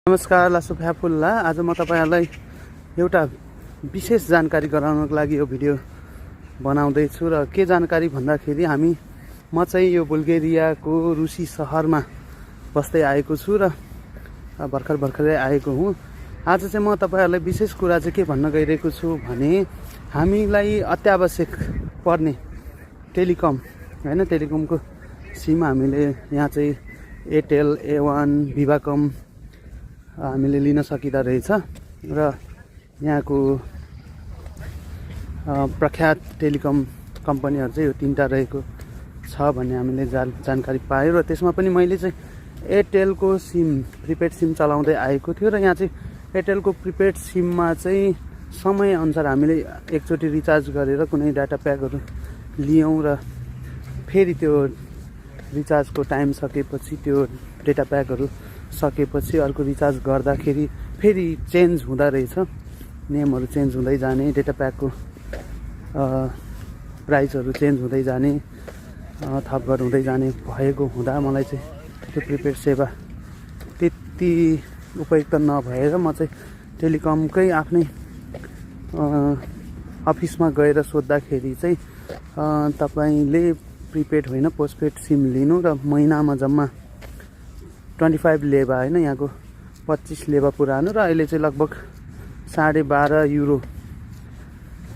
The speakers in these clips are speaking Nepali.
नमस्कार, लासु फ्याफुल्ला। आज म तपाईहरुलाई एउटा विशेष जानकारी गराउनको लागि यो भिडियो बनाउँदैछु र के जानकारी भन्दाखेरि म चाहिँ यो बुल्गेरियाको रुसी शहरमा बस्दै आएको छु र भर्खरै आएको हुँ। आज चाहिँ म तपाईहरुलाई विशेष कुरा चाहिँ के भन्न गइरहेको छु भने हामीलाई अत्यावश्यक पर्ने टेलिकम हैन, टेलिकमको सिम हामीले यहाँ चाहिँ एयरटेल, A1, भिभाकम हामीले लिन सकिँदा रहेछ र यहाँको प्रख्यात टेलिकम कम्पनीहरु चाहिँ यो तीनटा रहेको छ भन्ने हामीले जानकारी पायौं र त्यसमा पनि मैले चाहिँ एयरटेलको सिम, प्रिपेड सिम चलाउँदै आएको थियो र यहाँ चाहिँ एयरटेलको प्रिपेड सिममा चाहिँ समय अनुसार हामीले एकचोटी रिचार्ज गरेर कुनै डाटा प्याकहरु लियौं र फेरि त्यो रिचार्जको टाइम सकेपछि त्यो डेटा प्याकहरु सकेपछि अर्को रिचार्ज गर्दाखेरि फेरि चेन्ज हुँदा रहेछ, नेमहरु चेन्ज हुँदै जाने, डेटा प्याकको प्राइसहरु चेन्ज हुँदै जाने, थपघट हुँदै जाने भएको हुँदा मलाई चाहिँ त्यो प्रिपेड सेवा त्यति उपयुक्त नभएर म चाहिँ टेलिकमकै आफ्नै अफिसमा गएर सोध्दाखेरि चाहिँ तपाईले प्रिपेड होइन पोस्टपेड सिम लिनु र महिनामा जम्मा 25 लेबा हैन, यहाँको 25 लेबा पुरानो र अहिले चाहिँ लगभग 12.5 युरो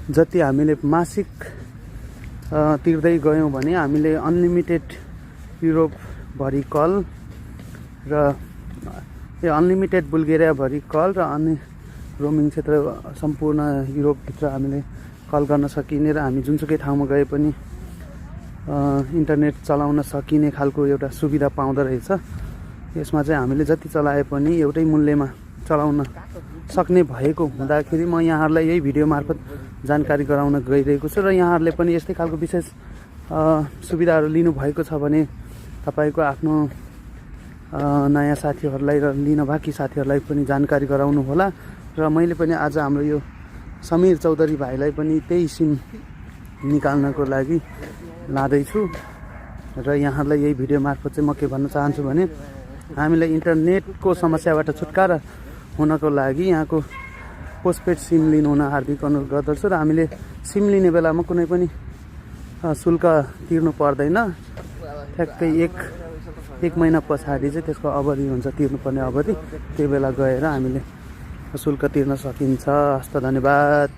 जति हामीले मासिक तिर्दै गयौं भने हामीले अनलिमिटेड युरोप भरि कल र यो अनलिमिटेड बुल्गेरिया भरि कल र अन्य रोमिङ क्षेत्र सम्पूर्ण युरोप भित्र हामीले कल गर्न सकिने र हामी जुनसुकै ठाउँमा गए पनि इन्टरनेट चलाउन सकिने खालको एउटा सुविधा पाउँदो रहेछ। यसमा चाहिँ हामीले जति चलाए पनि एउटै मूल्यमा चलाउन सक्ने भएको हुँदाखेरि म यहाँहरुलाई यही भिडियो मार्फत जानकारी गराउन गइरहेको छु र यहाँहरुले पनि यस्तै खालको विशेष सुविधाहरु लिनु भएको छ भने तपाईको आफ्नो नयाँ साथीहरुलाई र लिन बाँकी साथीहरुलाई पनि जानकारी गराउनु होला र मैले पनि आज हाम्रो यो समीर चौधरी भाइलाई पनि त्यही सिम निकाल्नको लागि लादै छु र यहाँहरुलाई यही भिडियो मार्फत चाहिँ म के भन्न चाहन्छु भने हामीले इन्टरनेटको समस्याबाट छुटकारा हुनको लागि यहाँको पोस्टपेड सिम लिनु हुन हार्दिक अनुरोध गर्दछु र हामीले सिम लिने बेलामा कुनै पनि शुल्क तिर्नु पर्दैन। ठ्याक्कै एक महिना पछाडि चाहिँ त्यसको अवधि हुन्छ, तिर्नुपर्ने अवधि, त्यो बेला गएर हामीले शुल्क तिर्न सकिन्छ। हस्त, धन्यवाद।